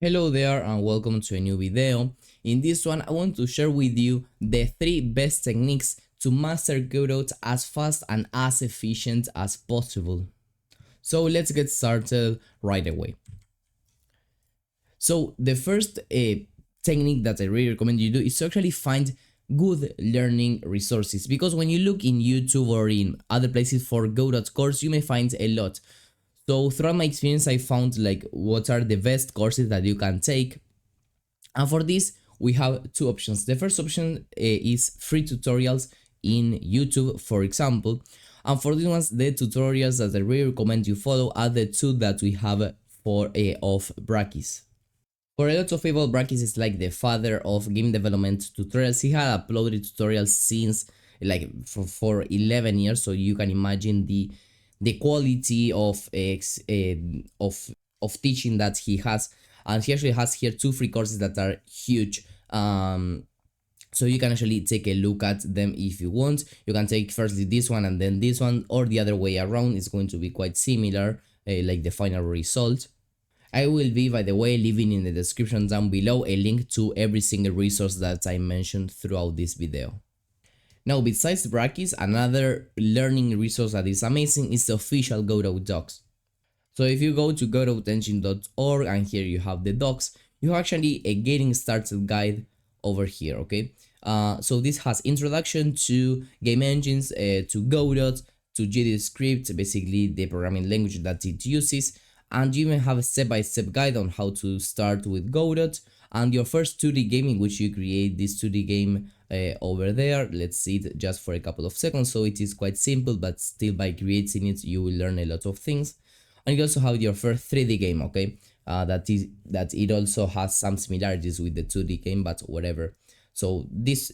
Hello there and welcome to a new video. In this one I want to share with you the 3 best techniques to master Godot as fast and as efficient as possible. So let's get started right away. So the first technique that I really recommend you do is to actually find good learning resources, because when you look in YouTube or in other places for Godot course you may find a lot. So throughout my experience I found like what are the best courses that you can take, and for this we have two options. The first option is free tutorials in YouTube, for example, and for these ones the tutorials that I really recommend you follow are the two that we have for of Patrikios. For a lot of people, Patrikios is like the father of game development tutorials. He had uploaded tutorials since like for 11 years, so you can imagine the quality of teaching that he has. And he actually has here two free courses that are huge. So you can actually take a look at them if you want. You can take firstly this one and then this one, or the other way around. It's going to be quite similar, like the final result. I will be, by the way, leaving in the description down below a link to every single resource that I mentioned throughout this video. Now, besides Patrikios, another learning resource that is amazing is the official Godot docs. So if you go to godotengine.org and here you have the docs, you have actually a getting started guide over here, okay? So this has introduction to game engines, to Godot, to JavaScript, basically the programming language that it uses, and you even have a step-by-step guide on how to start with Godot and your first 2D game in which you create this 2D game over there. Let's see it just for a couple of seconds. So it is quite simple, but still by creating it you will learn a lot of things. And you also have your first 3D game, okay? That it also has some similarities with the 2D game, but whatever. So these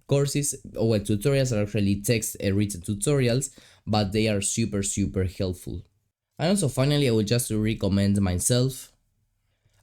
courses, or tutorials, are actually text written tutorials, but they are super helpful. And also finally, I would just recommend myself.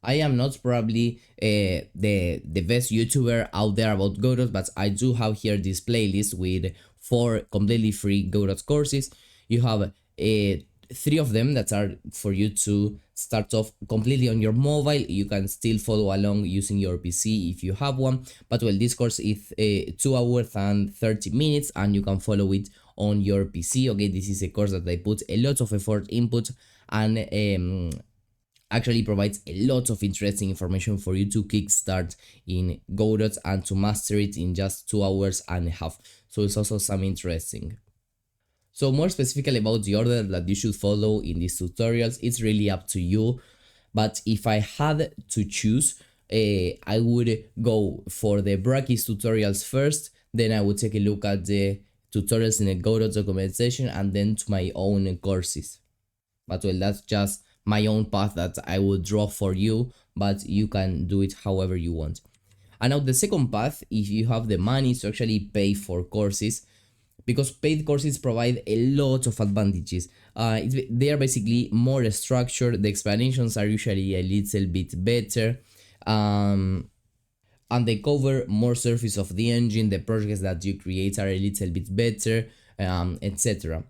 I am not probably the best YouTuber out there about Godot, but I do have here this playlist with 4 completely free Godot courses. You have 3 of them that are for you to start off completely on your mobile. You can still follow along using your PC if you have one, but well, this course is 2 hours and 30 minutes and you can follow it on your PC. Okay, this is a course that I put a lot of effort input and actually provides a lot of interesting information for you to kickstart in Godot and to master it in just 2 hours and a half. So it's also some interesting. So more specifically about the order that you should follow in these tutorials, it's really up to you. But if I had to choose, I would go for the Patrikios tutorials first, then I would take a look at the tutorials in the Godot documentation, and then to my own courses. But well, that's just my own path that I will draw for you, but you can do it however you want. And now the second path, if you have the money to actually pay for courses, because paid courses provide a lot of advantages. They are basically more structured, the explanations are usually a little bit better, and they cover more surface of the engine, the projects that you create are a little bit better, etc.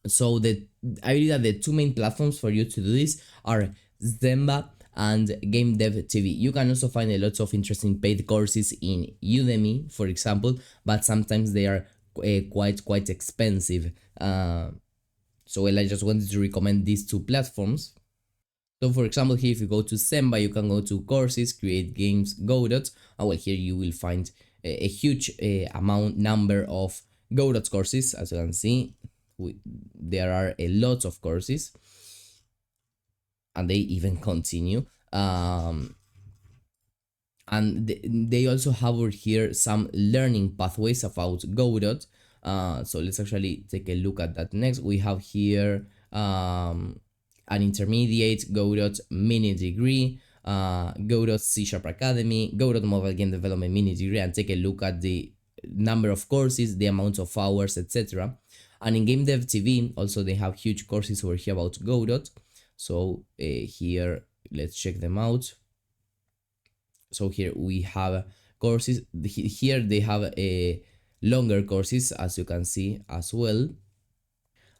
So I believe that the 2 main platforms for you to do this are Zelda and Game Dev TV. You can also find a lot of interesting paid courses in Udemy, for example, but sometimes they are quite expensive. So well, I just wanted to recommend these 2 platforms. So for example, here if you go to Zemba, you can go to courses, create games, Godot, and well, here you will find a huge number of Godot courses. As you can see, there are a lot of courses, and they even continue. And they also have over here some learning pathways about Godot. So let's actually take a look at that next. We have here an intermediate, Godot mini degree, Godot C# Academy, Godot mobile game development mini degree, and take a look at the number of courses, the amount of hours, etc. And in Game Dev TV also they have huge courses over here about Godot. So here let's check them out. So here we have courses. Here they have a longer courses, as you can see as well,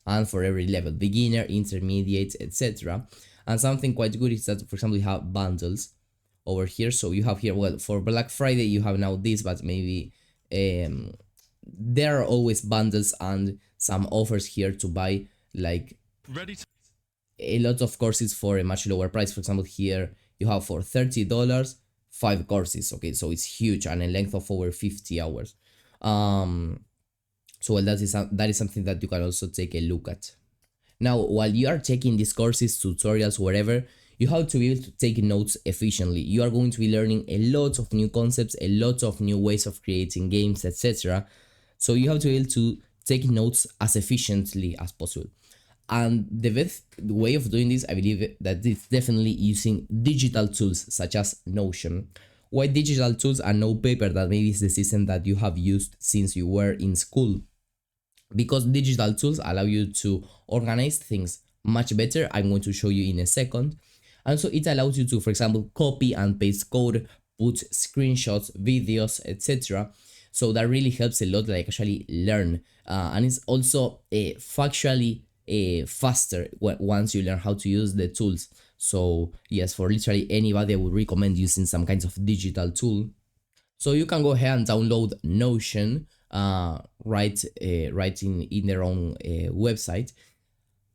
and for every level, beginner, intermediate, etc. And something quite good is that, for example, you have bundles over here. So you have here, well, for Black Friday you have now this, but maybe there are always bundles and some offers here to buy like a lot of courses for a much lower price. For example, here you have for $30 5 courses. Okay, so it's huge and a length of over 50 hours. So well, that is something that you can also take a look at. Now, while you are taking these courses, tutorials, whatever, you have to be able to take notes efficiently. You are going to be learning a lot of new concepts, a lot of new ways of creating games, etc. So you have to be able to take notes as efficiently as possible. And the best way of doing this, I believe, that it's definitely using digital tools such as Notion. Why digital tools and no paper? That maybe is the system that you have used since you were in school. Because digital tools allow you to organize things much better. I'm going to show you in a second. And so it allows you to, for example, copy and paste code, put screenshots, videos, etc. So that really helps a lot, like actually learn. And it's also factually faster once you learn how to use the tools. So yes, for literally anybody, I would recommend using some kinds of digital tool. So you can go ahead and download Notion right in their own website.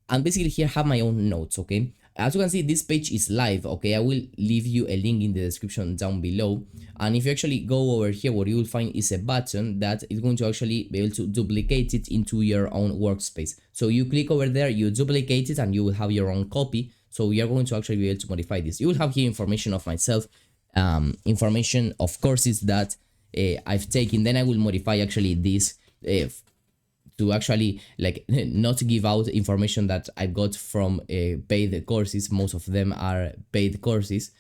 And basically here I have my own notes, okay? As you can see, this page is live, okay? I will leave you a link in the description down below. And if you actually go over here, what you will find is a button that is going to actually be able to duplicate it into your own workspace. So you click over there, you duplicate it, and you will have your own copy. So we are going to actually be able to modify this. You will have here information of myself, information of courses that I've taken. Then I will modify actually this to actually like not give out information that I got from paid courses. Most of them are paid courses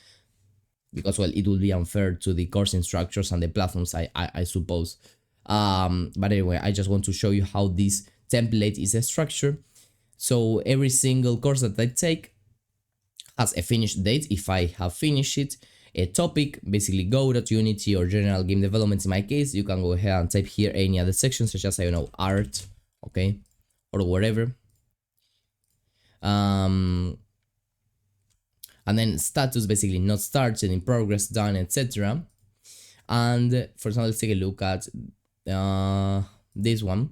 because, well, it would be unfair to the course instructors and the platforms, I suppose. But anyway, I just want to show you how this template is structured. So every single course that I take has a finish date if I have finished it, a topic, basically Godot, Unity, or general game development in my case. You can go ahead and type here any other section, such as, I don't know, art, okay, or whatever. And then status, basically not started, in progress, done, etc. And for example, let's take a look at this one.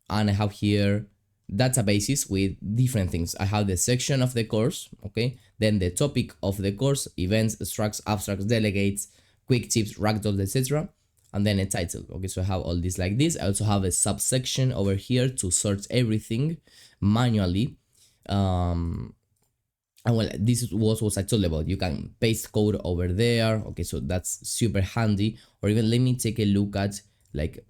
And I have here databases with different things. I have the section of the course, okay, then the topic of the course, events, structs, abstracts, delegates, quick tips, ragdolls, etc. And then a title. Okay, so I have all this like this. I also have a subsection over here to sort everything manually. And well, this was what I told about. You can paste code over there. Okay, so that's super handy. Or even let me take a look at like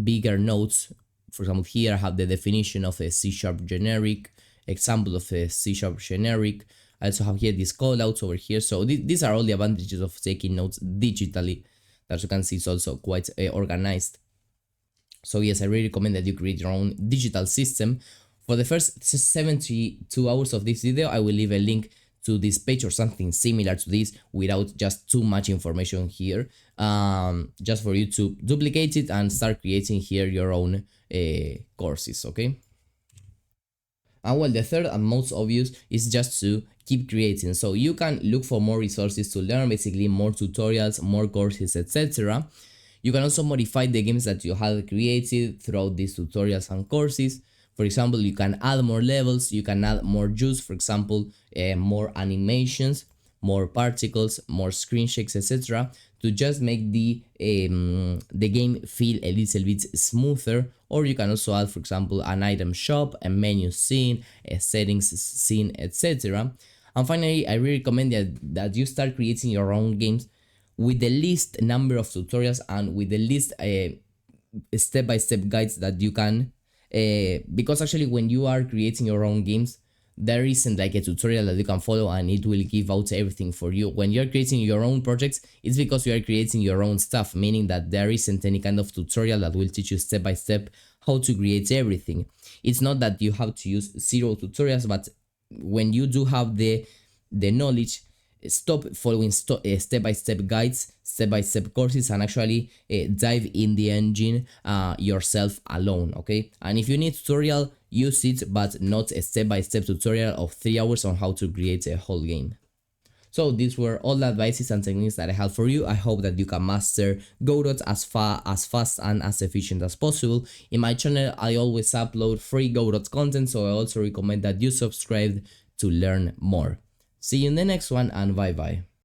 bigger notes. For example, here I have the definition of a C# generic, example of a C# generic. I also have here these callouts over here. So these are all the advantages of taking notes digitally. As you can see, it's also quite organized. So yes, I really recommend that you create your own digital system. For the first 72 hours of this video, I will leave a link to this page or something similar to this without just too much information here, just for you to duplicate it and start creating here your own courses, okay? And well, the third and most obvious is just to keep creating. So you can look for more resources to learn, basically more tutorials, more courses, etc. You can also modify the games that you have created throughout these tutorials and courses. For example, you can add more levels, you can add more juice, for example, more animations, more particles, more screen shakes, etc. to just make the game feel a little bit smoother. Or you can also add, for example, an item shop, a menu scene, a settings scene, etc. And finally, I really recommend that you start creating your own games with the least number of tutorials and with the least step-by-step guides that you can. Because actually when you are creating your own games, there isn't like a tutorial that you can follow and it will give out everything for you. When you're creating your own projects, it's because you are creating your own stuff, meaning that there isn't any kind of tutorial that will teach you step by step how to create everything. It's not that you have to use 0 tutorials, but when you do have the knowledge, stop following step-by-step guides, step-by-step courses, and actually dive in the engine yourself alone, okay? And if you need tutorial, use it, but not a step-by-step tutorial of 3 hours on how to create a whole game. So these were all the advices and techniques that I have for you. I hope that you can master Godot as fast and as efficient as possible. In my channel, I always upload free Godot content, so I also recommend that you subscribe to learn more. See you in the next one, and bye bye.